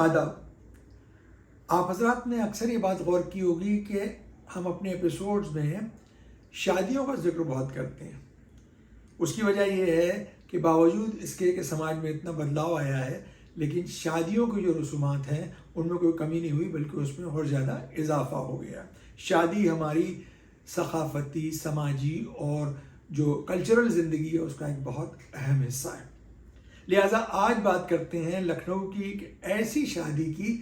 आदाब। आप हजरात ने अक्सर ये बात गौर की होगी कि हम अपने एपिसोड्स में शादियों का जिक्र बहुत करते हैं। उसकी वजह यह है कि बावजूद इसके कि समाज में इतना बदलाव आया है, लेकिन शादियों की जो रसूमात हैं उनमें कोई कमी नहीं हुई, बल्कि उसमें और ज़्यादा इजाफा हो गया। शादी हमारी सकाफती, समाजी और जो कल्चरल ज़िंदगी है उसका एक बहुत अहम हिस्सा है। लिहाजा आज बात करते हैं लखनऊ की एक ऐसी शादी की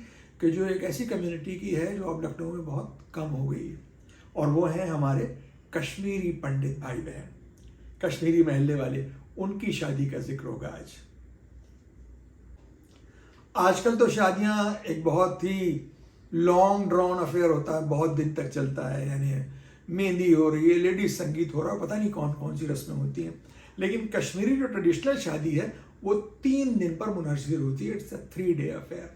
कि जो एक ऐसी कम्युनिटी की है जो अब लखनऊ में बहुत कम हो गई है, और वो हैं हमारे कश्मीरी पंडित भाई बहन, कश्मीरी महल्ले वाले। उनकी शादी का जिक्र होगा आज। आजकल तो शादियां एक बहुत ही लॉन्ग ड्रॉन अफेयर होता है, बहुत दिन तक चलता है। यानी मेहंदी हो रही है, लेडीज संगीत हो रहा है, पता नहीं कौन कौन सी रस्में होती हैं। लेकिन कश्मीरी जो ट्रेडिशनल शादी है वो 3 दिन पर मुनहसर होती है। इट्स अ 3 डे अफेयर,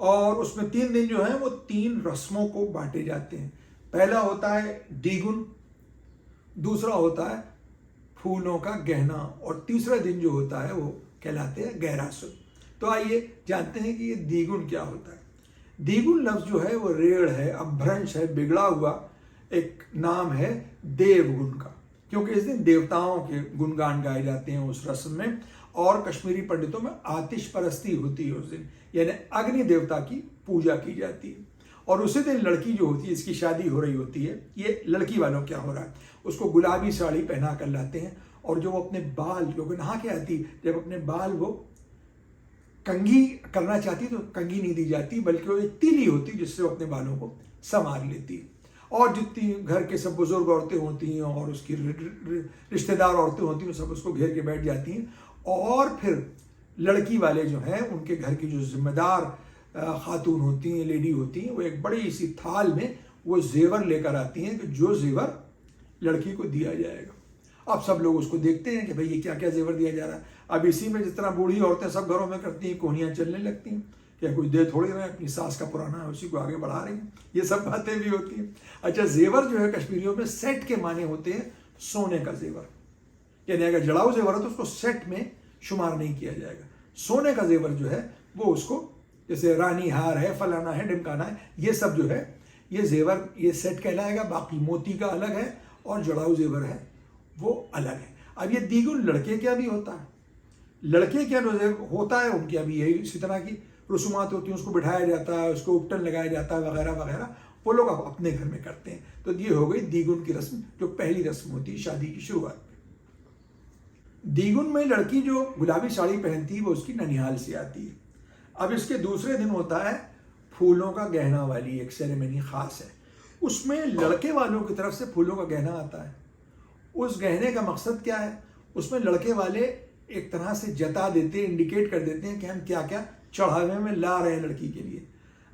और उसमें 3 दिन जो है वो 3 रस्मों को बांटे जाते हैं। पहला होता है दीगुन, दूसरा होता है फूलों का गहना, और तीसरा दिन जो होता है वो कहलाते हैं गहरासुन। तो आइए जानते हैं कि ये दीगुन क्या होता है। दीगुन लफ्ज जो है वो रेड़ है, अपभ्रंश है, बिगड़ा हुआ एक नाम है देवगुन का, क्योंकि इस दिन देवताओं के गुणगान गाए जाते हैं उस रस्म में। और कश्मीरी पंडितों में आतिश परस्ती होती है उस दिन, यानी अग्नि देवता की पूजा की जाती है। और उसी दिन लड़की जो होती है, इसकी शादी हो रही होती है, ये लड़की वालों क्या हो रहा है, उसको गुलाबी साड़ी पहना कर लाते हैं, और जो वो अपने बाल, क्योंकि नहा के आती, जब अपने बाल वो कंघी करना चाहती तो कंघी नहीं दी जाती, बल्कि वो एक तीली होती जिससे वो अपने बालों को संवार लेती है। और जितनी घर के सब बुजुर्ग औरतें होती हैं और उसकी रिश्तेदार औरतें होती हैं, सब उसको घेर के बैठ जाती हैं। और फिर लड़की वाले जो हैं, उनके घर की जो जिम्मेदार खातून होती हैं, लेडी होती हैं, वो एक बड़ी सी थाल में वो जेवर लेकर आती हैं कि जो जेवर लड़की को दिया जाएगा। अब सब लोग उसको देखते हैं कि भाई ये क्या क्या जेवर दिया जा रहा है। अब इसी में जिस तरह बूढ़ी औरतें सब घरों में करती हैं, कोहनियाँ चलने लगती हैं, क्या कोई दे थोड़ी रहे, अपनी सास का पुराना है उसी को आगे बढ़ा रही हैं, ये सब बातें भी होती हैं। अच्छा, जेवर जो है कश्मीरियों में सेट के माने होते हैं सोने का जेवर, यानी अगर जड़ाऊ जेवर है तो उसको सेट में शुमार नहीं किया जाएगा। सोने का जेवर जो है वो उसको, जैसे रानी हार है, फलाना है, ढिमकाना है, ये सब जो है ये जेवर, ये सेट कहलाएगा। बाकी मोती का अलग है और जड़ाऊ जेवर है वो अलग है। अब ये दीगुन लड़के क्या भी होता है, लड़के क्या होता है, उनकी अभी यही इसी तरह की रसूमात होती है। उसको बिठाया जाता है, उसको उपटन लगाया जाता है, वगैरह वगैरह, वो लोग अब अपने घर में करते हैं। तो ये हो गई दीगुन की रस्म, जो पहली रस्म होती है शादी की शुरुआत में। दीगुन में लड़की जो गुलाबी साड़ी पहनती है वो उसकी ननिहाल से आती है। अब इसके दूसरे दिन होता है फूलों का गहना वाली एक सेरेमनी खास है। उसमें लड़के वालों की तरफ से फूलों का गहना आता है। उस गहने का मकसद क्या है, उसमें लड़के वाले एक तरह से जता देते हैं, इंडिकेट कर देते हैं कि हम क्या क्या चढ़ावे में ला रहे हैं लड़की के लिए।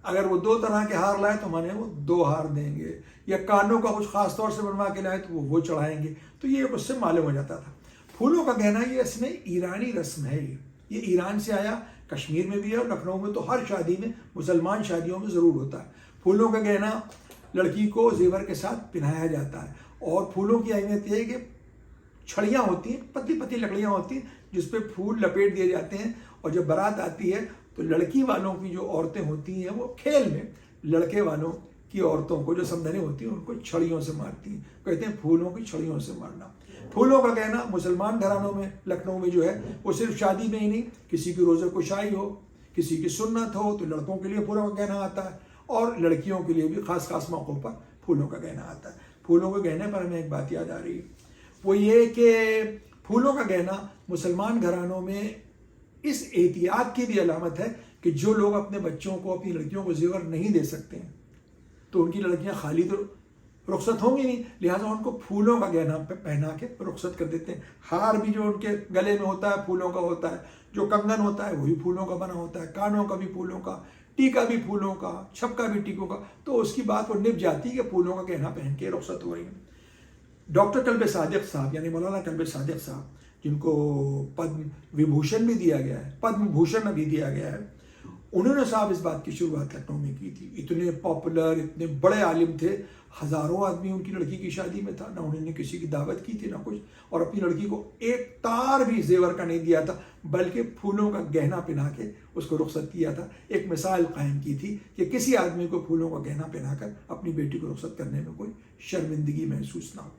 अगर वो 2 तरह के हार लाए तो माने वो 2 हार देंगे, या कानों का कुछ खास तौर से बनवा के लाए तो वो चढ़ाएंगे। तो ये उससे मालूम हो जाता था। फूलों का गहना ये इसमें ईरानी रस्म है। ये ईरान से आया, कश्मीर में भी है और लखनऊ में तो हर शादी में, मुसलमान शादियों में ज़रूर होता है। फूलों का गहना लड़की को जेवर के साथ पहनाया जाता है। और फूलों की अहमियत यह है कि छड़ियाँ होती हैं, पतली पतली लकड़ियाँ होती हैं जिस पे फूल लपेट दिए जाते हैं। और जब बारात आती है तो लड़की वालों की जो औरतें होती हैं वो खेल में लड़के वालों की औरतों को, जो समधनी होती हैं, उनको छड़ियों से मारती हैं। कहते हैं फूलों की छड़ियों से मारना। फूलों का गहना मुसलमान घरानों में लखनऊ में जो है वो सिर्फ शादी में ही नहीं, किसी की रोज़ा कुशाई हो, किसी की सुन्नत हो तो लड़कों के लिए फूलों का गहना आता है, और लड़कियों के लिए भी खास खास मौक़ों पर फूलों का गहना आता है। फूलों के गहने पर हमें एक बात याद आ रही है, वो ये कि फूलों का गहना मुसलमान घरानों में इस एहतियात की भी अलामत है कि जो लोग अपने बच्चों को, अपनी लड़कियों को जेवर नहीं दे सकते हैं तो उनकी लड़कियां खाली तो रुखसत होंगी नहीं, लिहाजा उनको फूलों का गहना पहना के रुखसत कर देते हैं। हार भी जो उनके गले में होता है फूलों का होता है, जो कंगन होता है वही फूलों का बना होता है, कानों का भी फूलों का, टीका भी फूलों का, छपका भी टीकों का। तो उसकी बात वो निभ जाती है कि फूलों का गहना पहन के रुखसत हो रही है। डॉक्टर कल्बे सादिक साहब, यानी मौलाना कल्बे सादिक साहब, जिनको पद्म विभूषण भी दिया गया है, पद्म भूषण भी दिया गया है, उन्होंने साहब इस बात की शुरुआत लखनऊ में की थी। इतने पॉपुलर, इतने बड़े आलिम थे, हज़ारों आदमी उनकी लड़की की शादी में था, ना उन्होंने किसी की दावत की थी ना कुछ, और अपनी लड़की को एक तार भी जेवर का नहीं दिया था, बल्कि फूलों का गहना पहना के उसको रुखसत किया था। एक मिसाल कायम की थी कि किसी आदमी को फूलों का गहना पहनाकर अपनी बेटी को रुखसत करने में कोई शर्मिंदगी महसूस ना हो।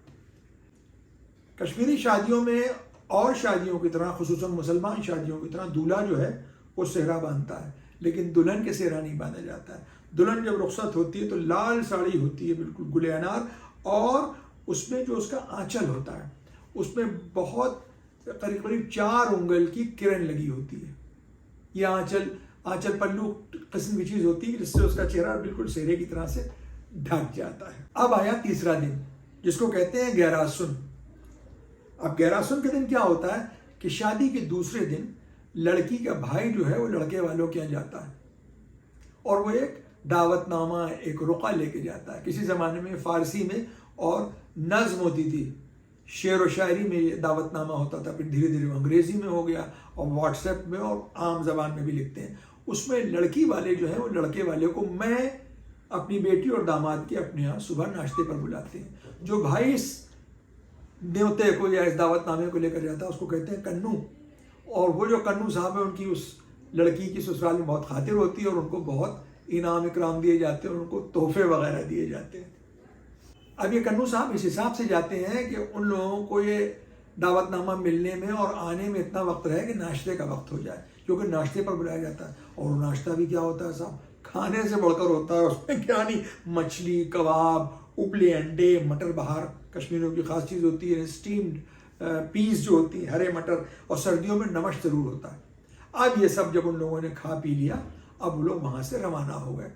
कश्मीरी शादियों में और शादियों की तरह, खुसूसन मुसलमान शादियों की तरह, दूल्हा जो है वो सेहरा बांधता है, लेकिन दुल्हन के सेहरा नहीं बांधा जाता है। दुल्हन जब रुखसत होती है तो लाल साड़ी होती है, बिल्कुल गुले अनार, और उसमें जो उसका आंचल होता है उसमें बहुत करीब करीब 4 उंगल की किरण लगी होती है। ये आंचल पल्लू किस्म की चीज़ होती है जिससे उसका चेहरा बिल्कुल सेहरे की तरह से ढक जाता है। अब आया तीसरा दिन, जिसको कहते हैं गहरासुन। अब गहरासुन के दिन क्या होता है कि शादी के दूसरे दिन लड़की का भाई जो है वो लड़के वालों के यहाँ जाता है और वो एक दावतनामा, एक रुका लेके जाता है। किसी ज़माने में फ़ारसी में और नज़्म होती थी, शेर व शायरी में ये दावतनामा होता था, फिर धीरे धीरे अंग्रेज़ी में हो गया और व्हाट्सएप में और आम ज़बान में भी लिखते हैं। उसमें लड़की वाले जो हैं वो लड़के वाले को मैं अपनी बेटी और दामाद के अपने यहाँ सुबह नाश्ते पर बुलाते हैं। जो भाई इस न्योते को या इस दावतनामे को लेकर जाता है उसको कहते हैं कन्नू, और वो जो कन्नू साहब है उनकी उस लड़की की ससुराल में बहुत खातिर होती है और उनको बहुत इनाम इकराम दिए जाते हैं और उनको तोहफे वगैरह दिए जाते हैं। अब ये कन्नू साहब इस हिसाब से जाते हैं कि उन लोगों को ये दावतनामा मिलने में और आने में इतना वक्त रहे कि नाश्ते का वक्त हो जाए, क्योंकि नाश्ते पर बुलाया जाता है। और नाश्ता भी क्या होता है साहब, खाने से बढ़कर होता है। उसमें क्या नहीं, मछली, कबाब, उबले अंडे, मटर बाहर कश्मीरियों की ख़ास चीज़ होती है, स्टीम्ड पीस जो होती है, हरे मटर, और सर्दियों में नमक ज़रूर होता है। अब ये सब जब उन लोगों ने खा पी लिया, अब वो लोग वहाँ से रवाना हो गए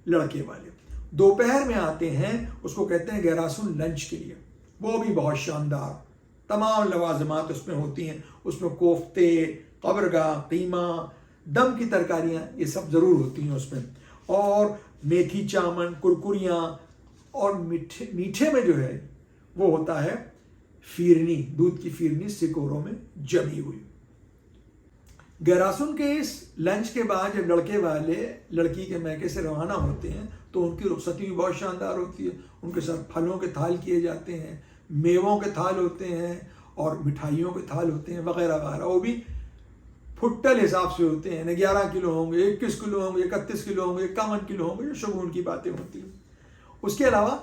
लड़के वाले। दोपहर में आते हैं, उसको कहते हैं गहरासुन लंच के लिए। वो भी बहुत शानदार, तमाम लवाजमात उसमें होती हैं। उसमें कोफ्ते, कबरगा, कीमा, दम की तरकारियाँ, ये सब ज़रूर होती हैं उसमें, और मेथी चामन, कुरकुरियाँ, और मीठे में जो है वो होता है फिरनी, दूध की फिरनी सिकोरों में जमी हुई। गहरासुन के इस लंच के बाद जब लड़के वाले लड़की के मैके से रवाना होते हैं तो उनकी रुखसती भी बहुत शानदार होती है। उनके साथ फलों के थाल किए जाते हैं, मेवों के थाल होते हैं और मिठाइयों के थाल होते हैं वगैरह वगैरह। वो भी फुट्टल हिसाब से होते हैं, 11 किलो होंगे, 21 किलो होंगे, 31 किलो होंगे, 51 किलो होंगे, जो शगुन की बातें होती हैं। उसके अलावा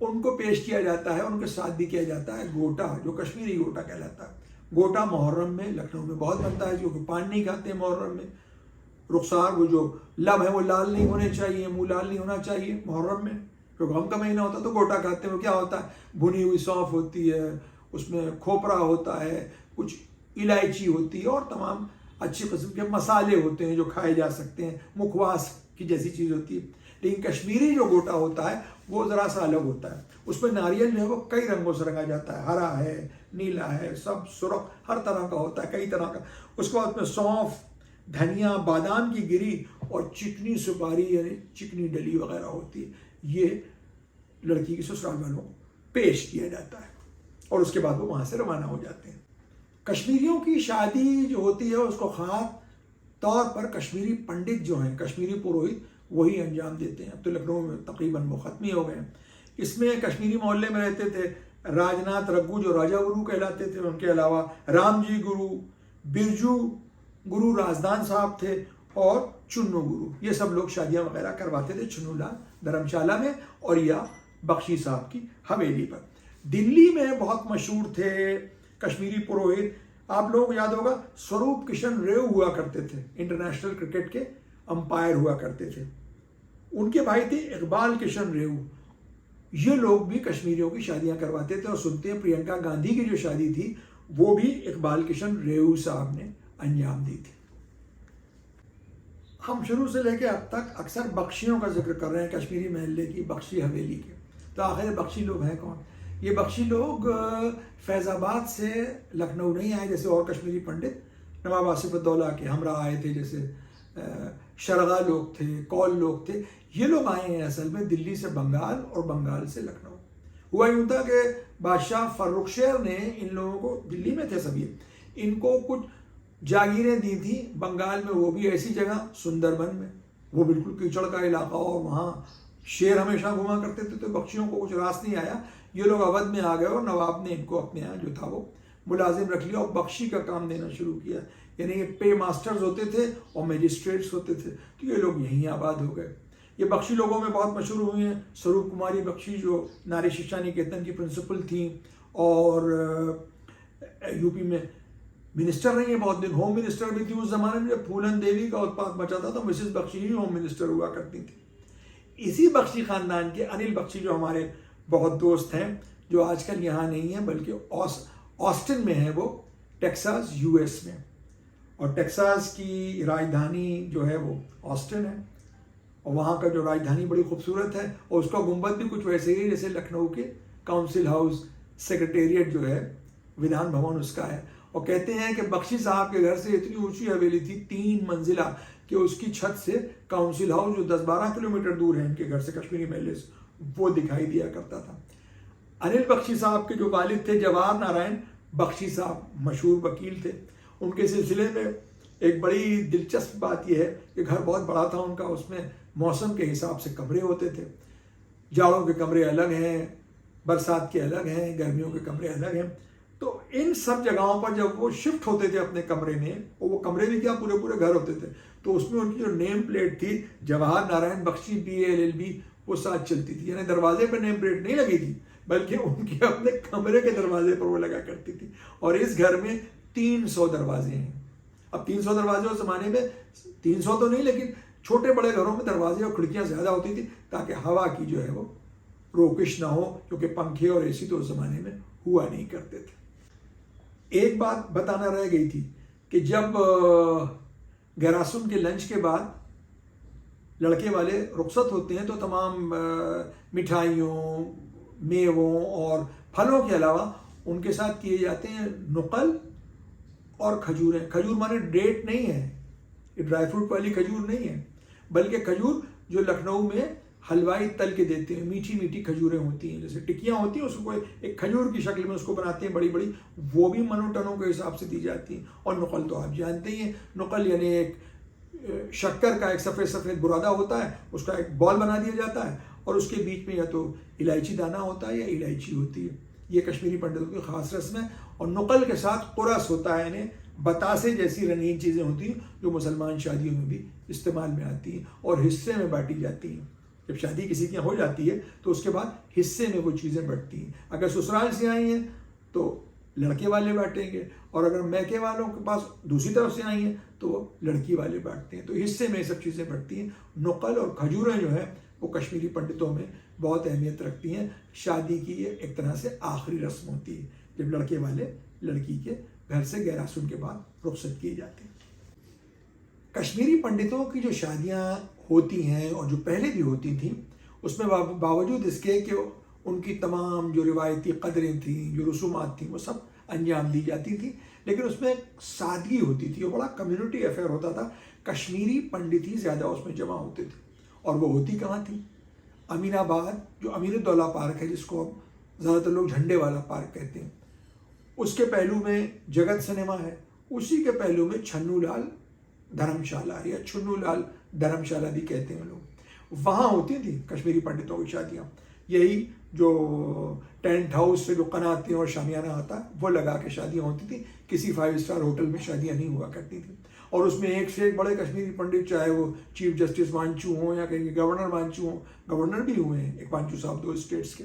उनको पेश किया जाता है, उनके साथ भी किया जाता है गोटा, जो कश्मीरी गोटा कहलाता है। गोटा मुहर्रम में लखनऊ में बहुत बनता है, क्योंकि पान नहीं खाते हैं मुहर्रम में। रुखसार, वो जो लब है वो लाल नहीं होने चाहिए, मुंह लाल नहीं होना चाहिए मुहर्रम में, क्योंकि गम का महीना होता है तो गोटा खाते हैं। वो क्या होता है, भुनी हुई सौंफ होती है, उसमें खोपरा होता है, कुछ इलायची होती है और तमाम अच्छी किस्म के मसाले होते हैं जो खाए जा सकते हैं, मुखवास की जैसी चीज़ होती है। लेकिन कश्मीरी जो गोटा होता है वो ज़रा सा अलग होता है। उसमें नारियल जो है वो कई रंगों से रंगा जाता है, हरा है, नीला है, सब सुरख, हर तरह का होता है, कई तरह का। उसके बाद में सौंफ, धनिया, बादाम की गिरी और चिकनी सुपारी यानी चिकनी डली वगैरह होती है। ये लड़की की ससुराल वालों को पेश किया जाता है और उसके बाद वो वहाँ से रवाना हो जाते हैं। कश्मीरियों की शादी जो होती है उसको ख़ास तौर पर कश्मीरी पंडित जो हैं, कश्मीरी पुरोहित, वही अंजाम देते हैं। अब तो लखनऊ में तकरीबन वो ख़त्म ही हो गए हैं। इसमें कश्मीरी मोहल्ले में रहते थे राजनाथ रघु जो राजा गुरु कहलाते थे, उनके अलावा रामजी गुरु, बिरजू गुरु राजदान साहब थे और चुन्नू गुरु। ये सब लोग शादियाँ वगैरह करवाते थे चुन्नूलाल धर्मशाला में और या बख्शी साहब की हवेली पर। दिल्ली में बहुत मशहूर थे कश्मीरी पुरोहित, आप लोगों को याद होगा स्वरूप किशन रेव हुआ करते थे, इंटरनेशनल क्रिकेट के अंपायर हुआ करते थे। उनके भाई थे इकबाल किशन रेव। ये लोग भी कश्मीरियों की शादियां करवाते थे और सुनते हैं प्रियंका गांधी की जो शादी थी वो भी इकबाल किशन रेव साहब ने अंजाम दी थी। हम शुरू से लेकर अब तक अक्सर बख्शियों का जिक्र कर रहे हैं, कश्मीरी महल्ले की, बख्शी हवेली के। तो आखिर बख्शी लोग हैं कौन? ये बख्शी लोग फैज़ाबाद से लखनऊ नहीं आए जैसे और कश्मीरी पंडित, नवाब आसिफउद्दौला के हमरा आए थे, जैसे शरगा लोग थे, कौल लोग थे। ये लोग आए हैं असल में दिल्ली से बंगाल और बंगाल से लखनऊ। हुआ यूँ था कि बादशाह फर्रुखशेर ने इन लोगों को, दिल्ली में थे सभी, इनको कुछ जागीरें दी थी बंगाल में, वो भी ऐसी जगह सुंदरबन में, वो बिल्कुल कीचड़ का इलाका, और वहाँ शेर हमेशा घुमा करते थे, तो बख्शियों को कुछ रास नहीं आया, ये लोग अवध में आ गए और नवाब ने इनको अपने यहाँ जो था वो मुलाजिम रख लिया और बख्शी का काम देना शुरू किया। यानी ये पे मास्टर्स होते थे और मजिस्ट्रेट्स होते थे, तो ये लोग यहीं आबाद हो गए। ये बख्शी लोगों में बहुत मशहूर हुई हैं। स्वरूप कुमारी बख्शी जो नारी शिक्षा निकेतन की प्रिंसिपल थी और यूपी में मिनिस्टर रही है बहुत दिन, होम मिनिस्टर भी थी उस जमाने में जब फूलन देवी का उत्पात मचा था, तो मिसेस बख्शी ही होम मिनिस्टर हुआ करती थी। इसी बख्शी खानदान के अनिल बख्शी जो हमारे बहुत दोस्त हैं, जो आजकल यहाँ नहीं है बल्कि ऑस्टिन में है, वो टेक्सास यूएस में, और टेक्सास की राजधानी जो है वो ऑस्टिन है, और वहाँ का जो राजधानी बड़ी खूबसूरत है, और उसका गुंबद भी कुछ वैसे ही जैसे लखनऊ के काउंसिल हाउस सेक्रेटेरिएट जो है विधान भवन उसका है। और कहते हैं कि बख्शी साहब के घर से इतनी ऊंची हवेली थी 3 मंजिला कि उसकी छत से काउंसिल हाउस जो 10-12 किलोमीटर दूर है इनके घर से, कश्मीरी महल, वो दिखाई दिया करता था। अनिल बख्शी साहब के जो वालिद थे जवाहर नारायण बख्शी साहब, मशहूर वकील थे। उनके सिलसिले में एक बड़ी दिलचस्प बात यह है कि घर बहुत बड़ा था उनका, उसमें मौसम के हिसाब से कमरे होते थे। जाड़ों के कमरे अलग हैं, बरसात के अलग हैं, गर्मियों के कमरे अलग हैं। तो इन सब जगहों पर जब वो शिफ्ट होते थे अपने कमरे में, और वो कमरे भी क्या पूरे पूरे घर होते थे, तो उसमें उनकी जो नेम प्लेट थी जवाहर नारायण बख्शी BA-LLB वो साथ चलती थी। यानी दरवाजे पर नेम प्लेट नहीं लगी थी बल्कि उनके अपने कमरे के दरवाजे पर वो लगा करती थी। और इस घर में 300 दरवाजे हैं। अब 300 दरवाजे उस जमाने में, 300 तो नहीं लेकिन छोटे बड़े घरों में दरवाजे और खिड़कियां ज्यादा होती थी ताकि हवा की जो है वो रोकिश ना हो, क्योंकि पंखे और एसी तो उस जमाने में हुआ नहीं करते थे। एक बात बताना रह गई थी कि जब गैरासुन के लंच के बाद लड़के वाले रुखसत होते हैं तो तमाम मिठाइयों, मेवों और फलों के अलावा उनके साथ किए जाते हैं नुकल और खजूरें। खजूर माने डेट नहीं है, ये ड्राई फ्रूट वाली खजूर नहीं है, बल्कि खजूर जो लखनऊ में हलवाई तल के देते हैं, मीठी मीठी खजूरें होती हैं, जैसे टिक्कियाँ होती हैं उसको एक खजूर की शक्ल में उसको बनाते हैं बड़ी बड़ी, वो भी मनों टनों के हिसाब से दी जाती हैं। और नुकल तो आप जानते ही हैं, नुकल यानी एक शक्कर का एक सफ़ेद सफ़ेद बुरादा होता है, उसका एक बॉल बना दिया जाता है और उसके बीच में या तो इलायची दाना होता है या इलायची होती है। ये कश्मीरी पंडितों की खास रस्म है। और नुकल के साथ कुरस होता है, यानी बतासे जैसी रंगीन चीज़ें होती हैं जो मुसलमान शादियों में भी इस्तेमाल में आती हैं और हिस्से में बांटी जाती हैं। जब शादी किसी की हो जाती है तो उसके बाद हिस्से में वो चीज़ें बढ़ती हैं। अगर ससुराल से आई हैं तो लड़के वाले बांटेंगे, और अगर मैके वालों के पास दूसरी तरफ से आई हैं तो वो लड़की वाले बांटते हैं। तो हिस्से में ये सब चीज़ें बढ़ती हैं। नुकल और खजूरें जो है वो कश्मीरी पंडितों में बहुत अहमियत रखती हैं। शादी की ये एक तरह से आखिरी रस्म होती है जब लड़के वाले लड़की के घर से गैरासुन के बाद रुखसत किए जाते हैं। कश्मीरी पंडितों की जो शादियाँ होती हैं और जो पहले भी होती थी, उसमें बावजूद इसके कि उनकी तमाम जो रिवायती कदरें थीं, जो रसूमात थी, वो सब अंजाम दी जाती थी, लेकिन उसमें सादगी होती थी और बड़ा कम्युनिटी अफेयर होता था। कश्मीरी पंडित ही ज़्यादा उसमें जमा होते थे। और वो होती कहाँ थी? अमीनाबाद, जो अमीरुद्दौला पार्क है, जिसको ज़्यादातर लोग झंडे वाला पार्क कहते हैं, उसके पहलू में जगत सिनेमा है, उसी के पहलू में छन्नूलाल धर्मशाला या छुन्नूलाल धर्मशाला भी कहते हैं लोग। वहाँ होती थी कश्मीरी पंडितों की शादियाँ। यही जो टेंट हाउस से जो कनातें और शामियाना आता है वो लगा के शादियाँ होती थी। किसी 5 स्टार होटल में शादियाँ नहीं हुआ करती थी। और उसमें एक से एक बड़े कश्मीरी पंडित, चाहे वो चीफ जस्टिस वांचू हों या कहीं गवर्नर वांचू हों, गवर्नर भी हुए हैं एक वांचू साहब 2 स्टेट्स के,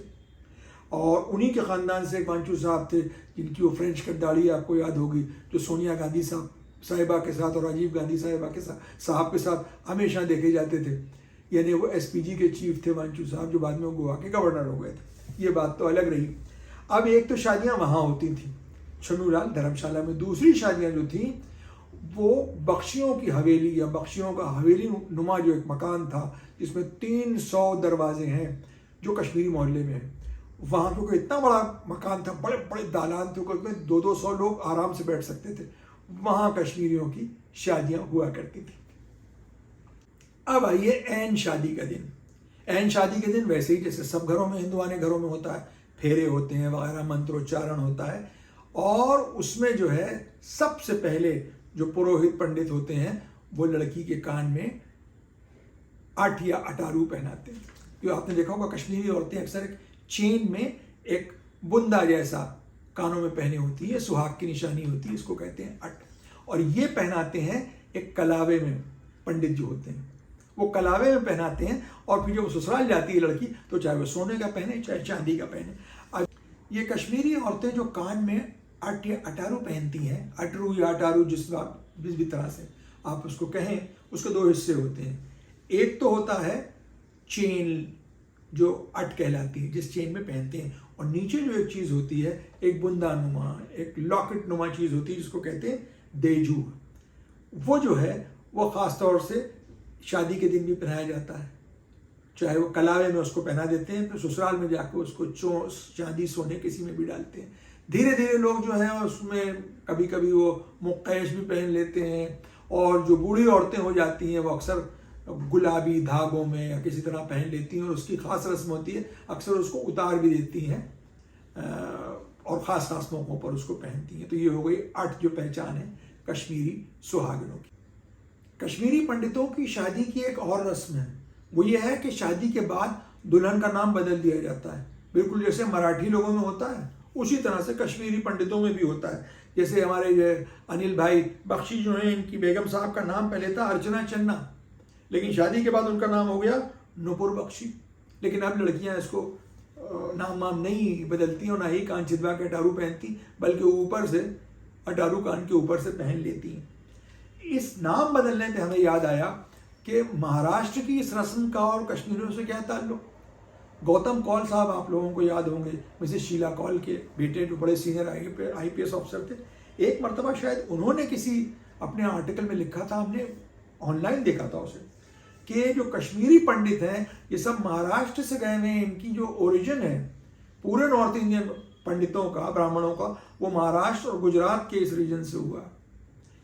और उन्हीं के ख़ानदान से एक वांचू साहब थे जिनकी वो फ्रेंच कट आपको याद होगी, जो सोनिया गांधी साहिबा के साथ और राजीव गांधी साहिबा के साहब के साथ हमेशा देखे जाते थे। यानी वो SPG के चीफ थे वांचू साहब, जो बाद में गोवा के गवर्नर हो गए थे। ये बात तो अलग रही। अब एक तो शादियाँ वहाँ होती थी छन्नूलाल धर्मशाला में, दूसरी शादियाँ जो थी वो बख्शियों की हवेली या बख्शियों का हवेली नुमा जो एक मकान था जिसमें 300 दरवाजे हैं जो कश्मीरी मोहल्ले में है। वहाँ क्योंकि इतना बड़ा मकान था, बड़े बड़े दालान थे, उसमें 200-200 लोग आराम से बैठ सकते थे। वहाँ कश्मीरियों की शादियाँ हुआ करती थी। अब आइए ऐन शादी का दिन। ऐन शादी के दिन वैसे ही जैसे सब घरों में, हिंदुआने घरों में होता है, फेरे होते हैं वगैरह, मंत्रोच्चारण होता है, और उसमें जो है सबसे पहले जो पुरोहित पंडित होते हैं वो लड़की के कान में 8 या अटारू पहनाते हैं। जो आपने देखा होगा कश्मीरी औरतें अक्सर एक चेन में एक बुंदा जैसा कानों में पहने होती है, सुहाग की निशानी होती है, इसको कहते हैं अट। और ये पहनाते हैं एक कलावे में, पंडित जो होते हैं वो कलावे में पहनाते हैं। और फिर जब ससुराल जाती है लड़की तो चाहे वो सोने का पहने चाहे चांदी का पहने। अब ये कश्मीरी औरतें जो कान में अट या अटारू पहनती हैं, अटरू या अटारू जिस भी तरह से आप उसको कहें, उसके 2 हिस्से होते हैं। एक तो होता है चेन जो अट कहलाती है, जिस चेन में पहनते हैं, और नीचे जो एक चीज़ होती है, एक बुंदा नुमा, एक लॉकेट नुमा चीज़ होती है जिसको कहते हैं देजू। वो जो है वो ख़ास तौर से शादी के दिन भी पहनाया जाता है। चाहे वो कलावे में उसको पहना देते हैं, फिर ससुराल में जाकर उसको चांदी सोने किसी में भी डालते हैं। धीरे धीरे लोग जो हैं उसमें कभी कभी वो मुक्केश भी पहन लेते हैं, और जो बूढ़ी औरतें हो जाती हैं वो अक्सर गुलाबी धागों में या किसी तरह पहन लेती हैं, और उसकी ख़ास रस्म होती है, अक्सर उसको उतार भी देती हैं और ख़ास मौक़ों पर उसको पहनती हैं। तो ये हो गई 8 जो पहचान है कश्मीरी सुहागिनों की। कश्मीरी पंडितों की शादी की एक और रस्म है, वो ये है कि शादी के बाद दुल्हन का नाम बदल दिया जाता है। बिल्कुल जैसे मराठी लोगों में होता है उसी तरह से कश्मीरी पंडितों में भी होता है। जैसे हमारे ये अनिल भाई बख्शी जो हैं, इनकी बेगम साहब का नाम पहले था अर्चना चन्ना, लेकिन शादी के बाद उनका नाम हो गया नुपुर बख्शी। लेकिन अब लड़कियां इसको नाम वाम नहीं बदलती और ना ही कान छिदवा के अटारू पहनती, बल्कि ऊपर से अटारू कान के ऊपर से पहन लेती हैं। इस नाम बदलने पे हमें याद आया कि महाराष्ट्र की इस रस्म का और कश्मीरियों से क्या ताल्लुक। गौतम कौल साहब आप लोगों को याद होंगे, मिसेस शीला कौल के बेटे जो बड़े सीनियर IPS ऑफिसर थे। एक मरतबा शायद उन्होंने किसी अपने आर्टिकल में लिखा था, हमने ऑनलाइन देखा था उसे, कि जो कश्मीरी पंडित हैं ये सब महाराष्ट्र से गए हुए हैं। इनकी जो ओरिजिन है पूरे नॉर्थ इंडियन पंडितों का, ब्राह्मणों का, वो महाराष्ट्र और गुजरात के इस रीजन से हुआ।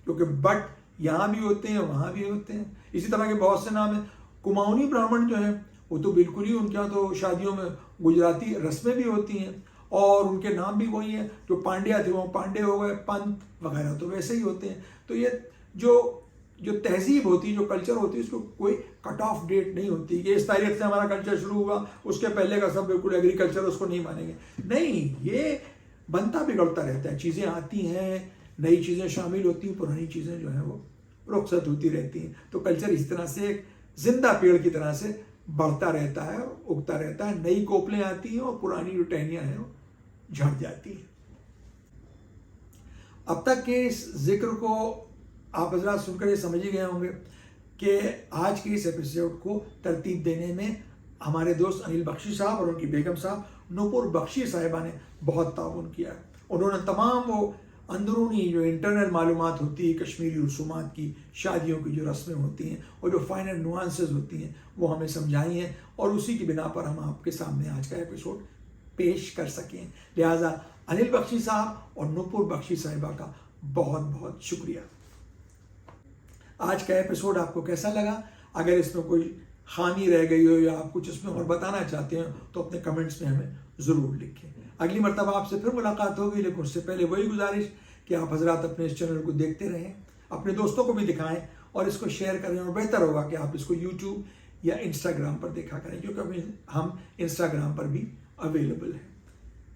क्योंकि बट यहाँ भी होते हैं वहाँ भी होते हैं। इसी तरह के बहुत से नाम हैं। कुमाऊनी ब्राह्मण जो हैं वो तो बिल्कुल ही, उनके यहाँ तो शादियों में गुजराती रस्में भी होती हैं और उनके नाम भी वही हैं। जो पांड्या थे वो पांडे हो गए, पंत वगैरह तो वैसे ही होते हैं। तो ये जो तहजीब होती है, जो कल्चर होती है, उसको कोई कट ऑफ डेट नहीं होती कि इस तारीख से हमारा कल्चर शुरू हुआ, उसके पहले का सब बिल्कुल एग्रीकल्चर, उसको नहीं मानेंगे। नहीं, ये बनता बिगड़ता रहता है। चीज़ें आती हैं, नई चीज़ें शामिल होती हैं, पुरानी चीज़ें जो हैं वो रुखसत होती रहती हैं। तो कल्चर इस तरह से एक जिंदा पेड़ की तरह से बढ़ता रहता है, उगता रहता है। नई कोपलें आती हैं और पुरानी जो टहनियाँ हैं वो झड़ जाती हैं। अब तक के इस जिक्र को आप हजरात सुनकर ये समझ ही गए होंगे कि आज के इस एपिसोड को तरतीब देने में हमारे दोस्त अनिल बख्शी साहब और उनकी बेगम साहब नुपुर बख्शी साहिबा ने बहुत ताउन किया। उन्होंने तमाम वो अंदरूनी जो इंटरनल मालूमात होती है कश्मीरी रसूमात की, शादियों की जो रस्में होती हैं और जो फाइनल नुआंसेस होती हैं वो हमें समझाई हैं, और उसी की बिना पर हम आपके सामने आज का एपिसोड पेश कर सकें। लिहाजा अनिल बख्शी साहब और नुपुर बख्शी साहिबा का बहुत बहुत शुक्रिया। आज का एपिसोड आपको कैसा लगा? अगर इसमें कोई खामी रह गई हो या आप कुछ इसमें और बताना चाहते हैं तो अपने कमेंट्स में हमें ज़रूर लिखें। अगली मरतबा आपसे फिर मुलाकात होगी, लेकिन उससे पहले वही गुजारिश कि आप हजरात अपने इस चैनल को देखते रहें, अपने दोस्तों को भी दिखाएं और इसको शेयर करें। और बेहतर होगा कि आप इसको यूट्यूब या इंस्टाग्राम पर देखा करें, क्योंकि हम इंस्टाग्राम पर भी अवेलेबल हैं।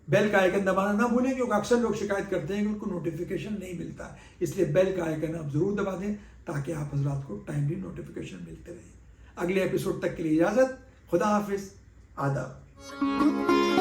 बेल का आइकन दबाना ना भूलें, क्योंकि अक्सर लोग शिकायत करते हैं कि उनको नोटिफिकेशन नहीं मिलता, इसलिए बेल का आइकन आप ज़रूर दबा दें ताकि आप हजरात को टाइमली नोटिफिकेशन मिलते रहे। अगले एपिसोड तक के लिए इजाज़त, खुदा हाफिज़, आदाब।